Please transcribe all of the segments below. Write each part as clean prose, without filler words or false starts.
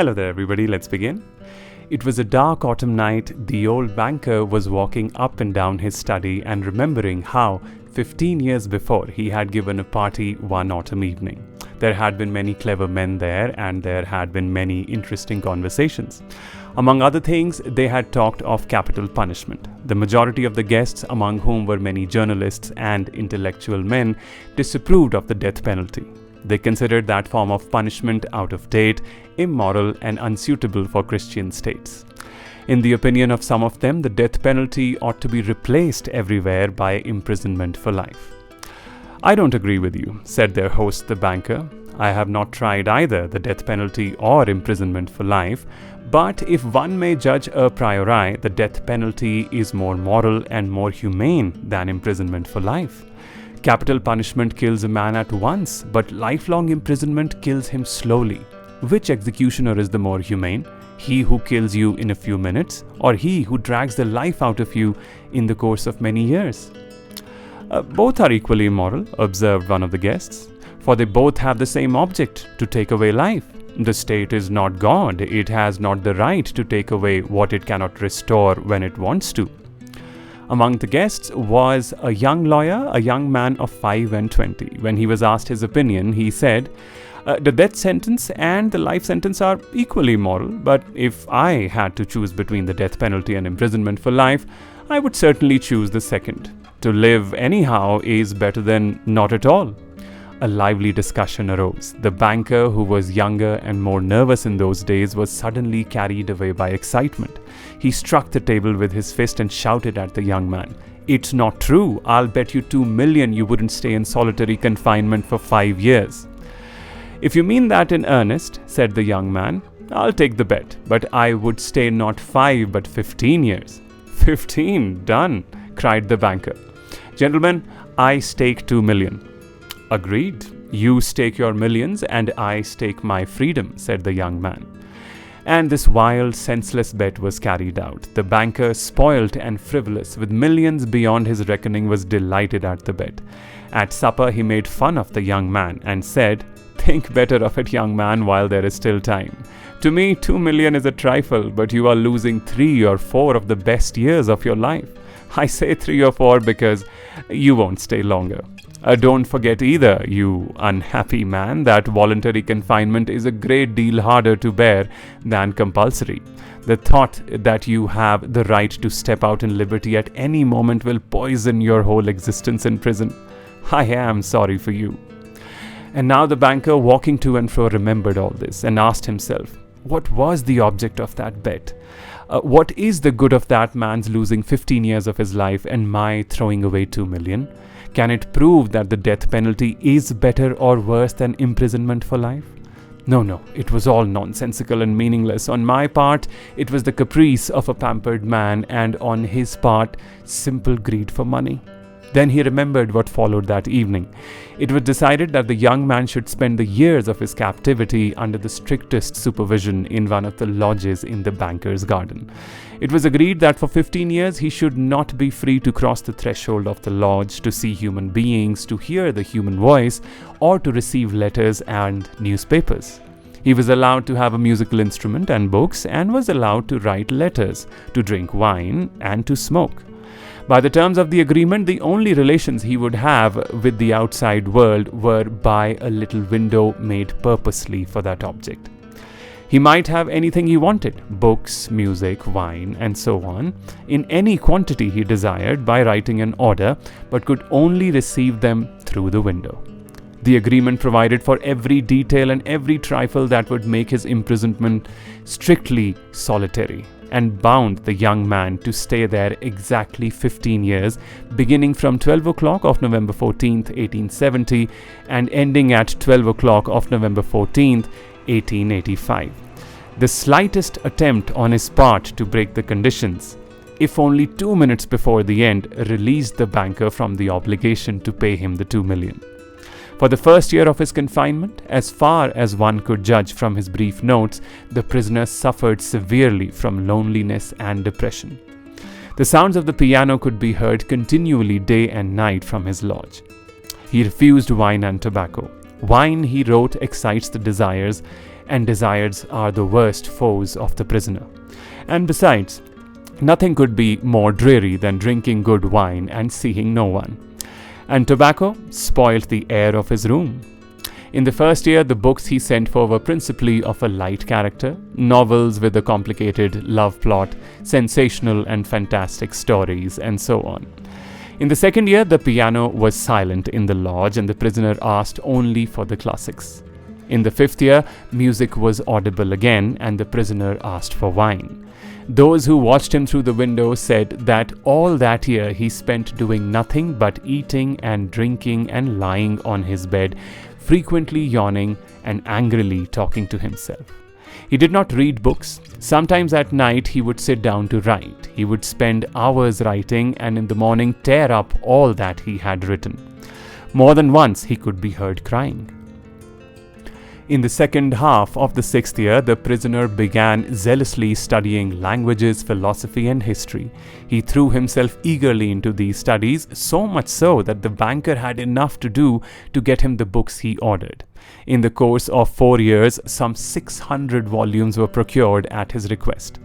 Hello there everybody, let's begin. It was a dark autumn night. The old banker was walking up and down his study and remembering how 15 years before he had given a party one autumn evening. There had been many clever men there and there had been many interesting conversations. Among other things, they had talked of capital punishment. The majority of the guests, among whom were many journalists and intellectual men, disapproved of the death penalty. They considered that form of punishment out of date, immoral, and unsuitable for Christian states. In the opinion of some of them, the death penalty ought to be replaced everywhere by imprisonment for life. "I don't agree with you," said their host, the banker. "I have not tried either the death penalty or imprisonment for life, but if one may judge a priori, the death penalty is more moral and more humane than imprisonment for life. Capital punishment kills a man at once, but lifelong imprisonment kills him slowly. Which executioner is the more humane? He who kills you in a few minutes, or he who drags the life out of you in the course of many years?" "Both are equally immoral," observed one of the guests, "for they both have the same object, to take away life. The state is not God. It has not the right to take away what it cannot restore when it wants to." Among the guests was a young lawyer, a young man of 5 and 20. When he was asked his opinion, he said, "The death sentence and the life sentence are equally moral, but if I had to choose between the death penalty and imprisonment for life, I would certainly choose the second. To live anyhow is better than not at all." A lively discussion arose. The banker, who was younger and more nervous in those days, was suddenly carried away by excitement. He struck the table with his fist and shouted at the young man, "It's not true. I'll bet you 2 million you wouldn't stay in solitary confinement for 5 years. "If you mean that in earnest," said the young man, "I'll take the bet, but I would stay not 5 but 15 years. "15, done," cried the banker. "Gentlemen, I stake 2 million. "Agreed. You stake your millions and I stake my freedom," said the young man. And this wild, senseless bet was carried out. The banker, spoilt and frivolous, with millions beyond his reckoning, was delighted at the bet. At supper, he made fun of the young man and said, "Think better of it, young man, while there is still time. To me, 2 million is a trifle, but you are losing 3 or 4 of the best years of your life. I say 3 or 4 because you won't stay longer. Don't forget either, you unhappy man, that voluntary confinement is a great deal harder to bear than compulsory. The thought that you have the right to step out in liberty at any moment will poison your whole existence in prison. I am sorry for you." And now the banker, walking to and fro, remembered all this and asked himself, what was the object of that bet? What is the good of that man's losing 15 years of his life and my throwing away 2 million? Can it prove that the death penalty is better or worse than imprisonment for life? No, it was all nonsensical and meaningless. On my part, it was the caprice of a pampered man, and on his part, simple greed for money. Then he remembered what followed that evening. It was decided that the young man should spend the years of his captivity under the strictest supervision in one of the lodges in the banker's garden. It was agreed that for 15 years he should not be free to cross the threshold of the lodge, to see human beings, to hear the human voice, or to receive letters and newspapers. He was allowed to have a musical instrument and books, and was allowed to write letters, to drink wine, and to smoke. By the terms of the agreement, the only relations he would have with the outside world were by a little window made purposely for that object. He might have anything he wanted, books, music, wine, and so on, in any quantity he desired by writing an order, but could only receive them through the window. The agreement provided for every detail and every trifle that would make his imprisonment strictly solitary, and bound the young man to stay there exactly 15 years, beginning from 12 o'clock of November 14th, 1870, and ending at 12 o'clock of November 14th, 1885. The slightest attempt on his part to break the conditions, if only 2 minutes before the end, released the banker from the obligation to pay him the 2 million. For the first year of his confinement, as far as one could judge from his brief notes, the prisoner suffered severely from loneliness and depression. The sounds of the piano could be heard continually day and night from his lodge. He refused wine and tobacco. Wine, he wrote, excites the desires and desires are the worst foes of the prisoner. And besides, nothing could be more dreary than drinking good wine and seeing no one. And tobacco spoilt the air of his room. In the first year, the books he sent for were principally of a light character, novels with a complicated love plot, sensational and fantastic stories, and so on. In the second year, the piano was silent in the lodge and the prisoner asked only for the classics. In the fifth year, music was audible again and the prisoner asked for wine. Those who watched him through the window said that all that year he spent doing nothing but eating and drinking and lying on his bed, frequently yawning and angrily talking to himself. He did not read books. Sometimes at night he would sit down to write. He would spend hours writing and in the morning tear up all that he had written. More than once he could be heard crying. In the second half of the sixth year, the prisoner began zealously studying languages, philosophy, and history. He threw himself eagerly into these studies, so much so that the banker had enough to do to get him the books he ordered. In the course of 4 years, some 600 volumes were procured at his request.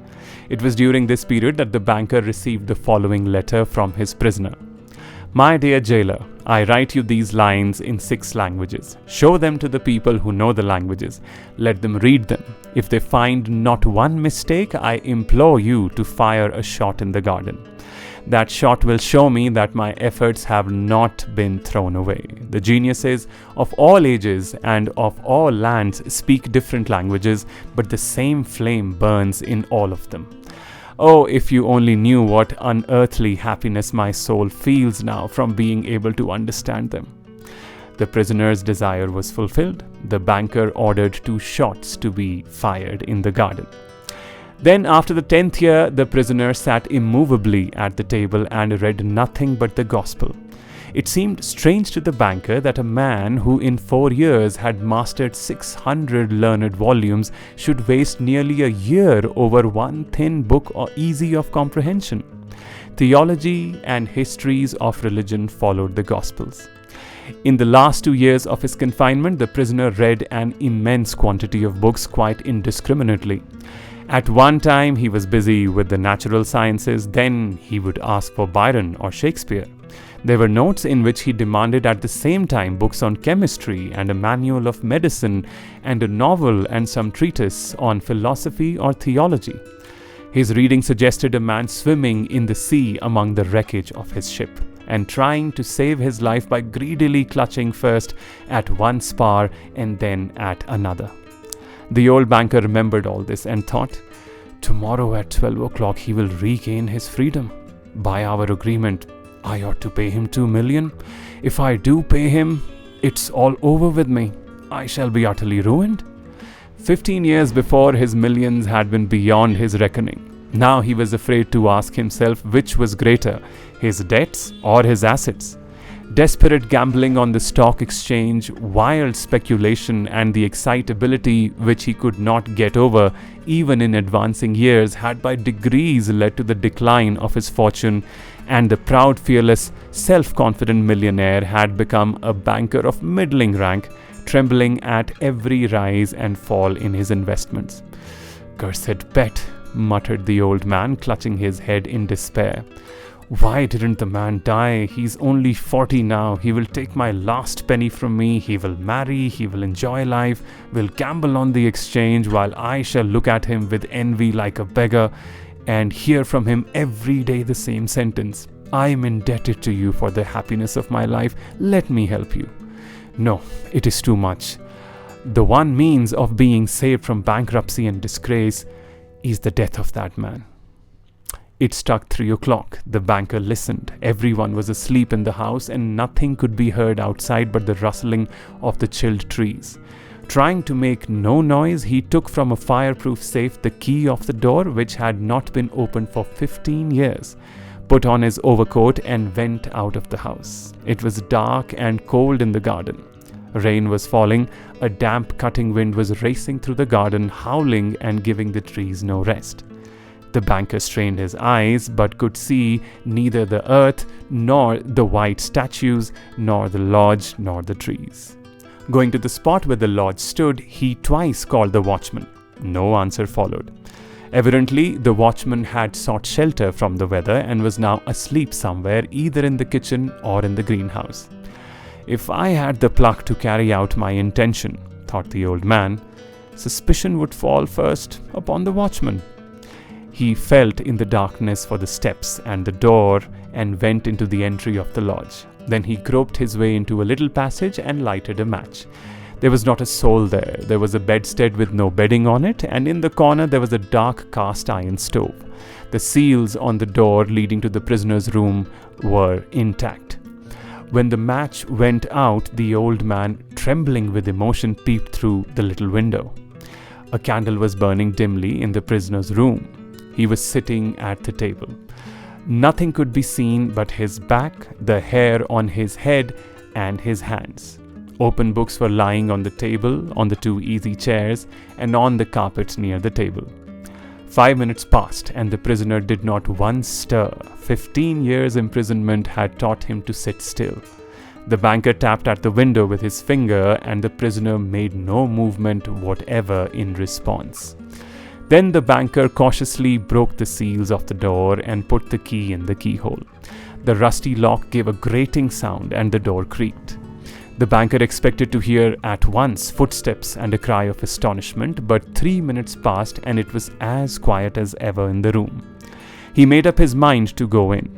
It was during this period that the banker received the following letter from his prisoner. My dear jailer, I write you these lines in 6 languages. Show them to the people who know the languages. Let them read them. If they find not one mistake, I implore you to fire a shot in the garden. That shot will show me that my efforts have not been thrown away. The geniuses of all ages and of all lands speak different languages, but the same flame burns in all of them. Oh, if you only knew what unearthly happiness my soul feels now from being able to understand them. The prisoner's desire was fulfilled. The banker ordered 2 shots to be fired in the garden. Then, after the 10th year, the prisoner sat immovably at the table and read nothing but the gospel. It seemed strange to the banker that a man who in 4 years had mastered 600 learned volumes should waste nearly a year over one thin book or easy of comprehension. Theology and histories of religion followed the Gospels. In the last 2 years of his confinement, the prisoner read an immense quantity of books quite indiscriminately. At one time, he was busy with the natural sciences, then he would ask for Byron or Shakespeare. There were notes in which he demanded at the same time books on chemistry and a manual of medicine and a novel and some treatise on philosophy or theology. His reading suggested a man swimming in the sea among the wreckage of his ship and trying to save his life by greedily clutching first at one spar and then at another. The old banker remembered all this and thought, tomorrow at 12 o'clock he will regain his freedom. By our agreement, I ought to pay him 2 million. If I do pay him, it's all over with me. I shall be utterly ruined. 15 years before, his millions had been beyond his reckoning. Now he was afraid to ask himself which was greater, his debts or his assets. Desperate gambling on the stock exchange, wild speculation, and the excitability which he could not get over even in advancing years had by degrees led to the decline of his fortune, and the proud, fearless, self-confident millionaire had become a banker of middling rank, trembling at every rise and fall in his investments. "Cursed bet," muttered the old man, clutching his head in despair. "Why didn't the man die? He's only 40 now. He will take my last penny from me. He will marry. He will enjoy life. Will gamble on the exchange while I shall look at him with envy like a beggar and hear from him every day the same sentence. I am indebted to you for the happiness of my life. Let me help you." No, it is too much. The one means of being saved from bankruptcy and disgrace is the death of that man. It struck 3 o'clock. The banker listened. Everyone was asleep in the house and nothing could be heard outside but the rustling of the chilled trees. Trying to make no noise, he took from a fireproof safe the key of the door, which had not been opened for 15 years, put on his overcoat and went out of the house. It was dark and cold in the garden. Rain was falling. A damp cutting wind was racing through the garden, howling and giving the trees no rest. The banker strained his eyes, but could see neither the earth, nor the white statues, nor the lodge, nor the trees. Going to the spot where the lodge stood, he twice called the watchman. No answer followed. Evidently, the watchman had sought shelter from the weather and was now asleep somewhere, either in the kitchen or in the greenhouse. If I had the pluck to carry out my intention, thought the old man, suspicion would fall first upon the watchman. He felt in the darkness for the steps and the door and went into the entry of the lodge. Then he groped his way into a little passage and lighted a match. There was not a soul there. There was a bedstead with no bedding on it, and in the corner there was a dark cast iron stove. The seals on the door leading to the prisoner's room were intact. When the match went out, the old man, trembling with emotion, peeped through the little window. A candle was burning dimly in the prisoner's room. He was sitting at the table. Nothing could be seen but his back, the hair on his head, and his hands. Open books were lying on the table, on the 2 easy chairs, and on the carpet near the table. 5 minutes passed, and the prisoner did not once stir. 15 years' imprisonment had taught him to sit still. The banker tapped at the window with his finger, and the prisoner made no movement whatever in response. Then the banker cautiously broke the seals of the door and put the key in the keyhole. The rusty lock gave a grating sound, and the door creaked. The banker expected to hear at once footsteps and a cry of astonishment, but 3 minutes passed and it was as quiet as ever in the room. He made up his mind to go in.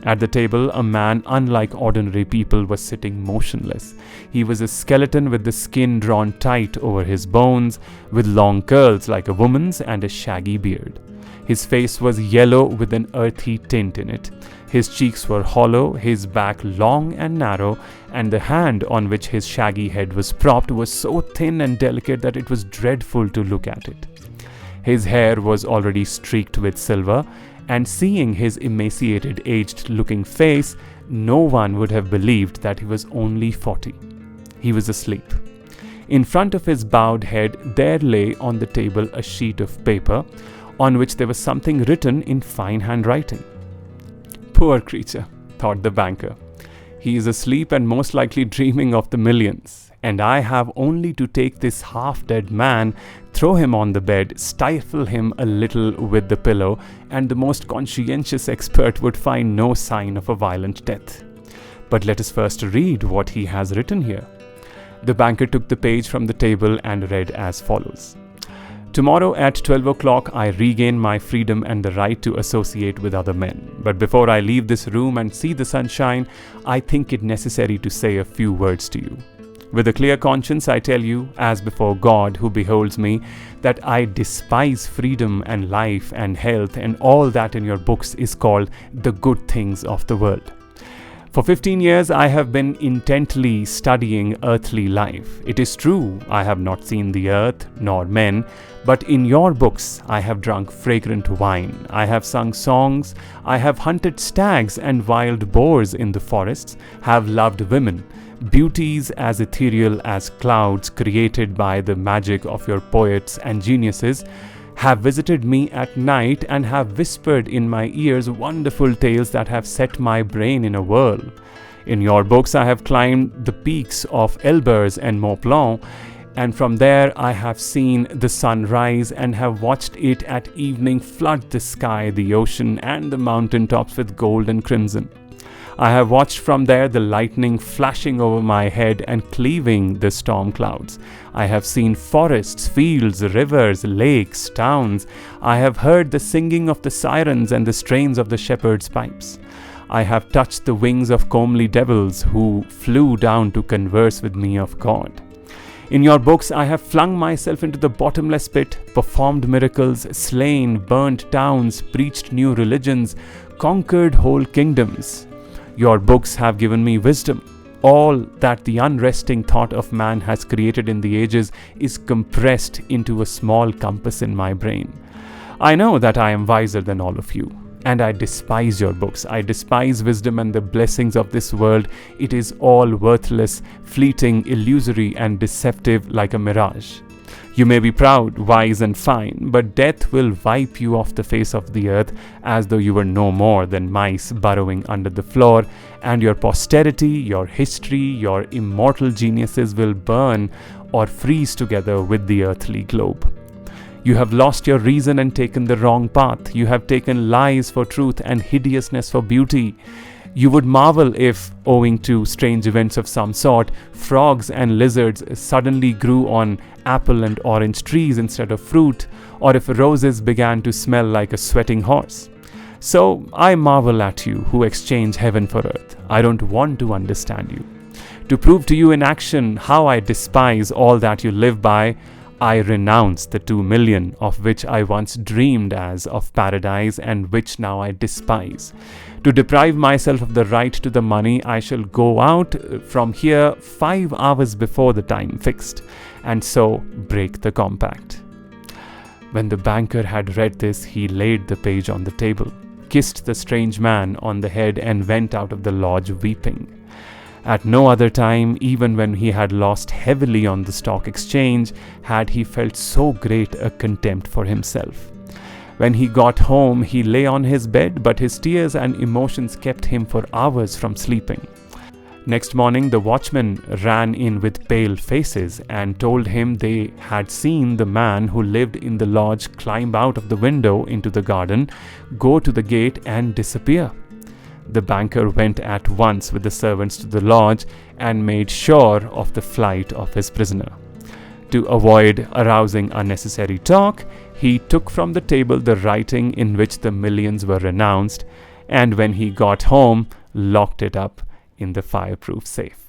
At the table, a man unlike ordinary people was sitting motionless. He was a skeleton with the skin drawn tight over his bones, with long curls like a woman's and a shaggy beard. His face was yellow with an earthy tint in it. His cheeks were hollow, his back long and narrow, and the hand on which his shaggy head was propped was so thin and delicate that it was dreadful to look at it. His hair was already streaked with silver, and seeing his emaciated, aged-looking face, no one would have believed that he was only 40. He was asleep. In front of his bowed head, there lay on the table a sheet of paper, on which there was something written in fine handwriting. Poor creature, thought the banker. He is asleep and most likely dreaming of the millions, and I have only to take this half-dead man, throw him on the bed, stifle him a little with the pillow, and the most conscientious expert would find no sign of a violent death. But let us first read what he has written here. The banker took the page from the table and read as follows. Tomorrow at 12 o'clock, I regain my freedom and the right to associate with other men. But before I leave this room and see the sunshine, I think it necessary to say a few words to you. With a clear conscience, I tell you, as before God who beholds me, that I despise freedom and life and health and all that in your books is called the good things of the world. For 15 years, I have been intently studying earthly life. It is true, I have not seen the earth nor men, but in your books I have drunk fragrant wine, I have sung songs, I have hunted stags and wild boars in the forests, have loved women, beauties as ethereal as clouds created by the magic of your poets and geniuses, have visited me at night and have whispered in my ears wonderful tales that have set my brain in a whirl. In your books I have climbed the peaks of Elburz and Mont Blanc, and from there I have seen the sun rise and have watched it at evening flood the sky, the ocean, and the mountain tops with gold and crimson. I have watched from there the lightning flashing over my head and cleaving the storm clouds. I have seen forests, fields, rivers, lakes, towns. I have heard the singing of the sirens and the strains of the shepherd's pipes. I have touched the wings of comely devils who flew down to converse with me of God. In your books I have flung myself into the bottomless pit, performed miracles, slain, burnt towns, preached new religions, conquered whole kingdoms. Your books have given me wisdom. All that the unresting thought of man has created in the ages is compressed into a small compass in my brain. I know that I am wiser than all of you, and I despise your books. I despise wisdom and the blessings of this world. It is all worthless, fleeting, illusory, and deceptive like a mirage. You may be proud, wise, and fine, but death will wipe you off the face of the earth as though you were no more than mice burrowing under the floor, and your posterity, your history, your immortal geniuses will burn or freeze together with the earthly globe. You have lost your reason and taken the wrong path. You have taken lies for truth and hideousness for beauty. You would marvel if, owing to strange events of some sort, frogs and lizards suddenly grew on apple and orange trees instead of fruit, or if roses began to smell like a sweating horse. So I marvel at you who exchange heaven for earth. I don't want to understand you. To prove to you in action how I despise all that you live by, I renounce the 2 million of which I once dreamed as of paradise and which now I despise. To deprive myself of the right to the money, I shall go out from here 5 hours before the time fixed, and so break the compact. When the banker had read this, he laid the page on the table, kissed the strange man on the head, and went out of the lodge weeping. At no other time, even when he had lost heavily on the stock exchange, had he felt so great a contempt for himself. When he got home, he lay on his bed, but his tears and emotions kept him for hours from sleeping. Next morning, the watchmen ran in with pale faces and told him they had seen the man who lived in the lodge climb out of the window into the garden, go to the gate, and disappear. The banker went at once with the servants to the lodge and made sure of the flight of his prisoner. To avoid arousing unnecessary talk, he took from the table the writing in which the millions were renounced, and when he got home, locked it up in the fireproof safe.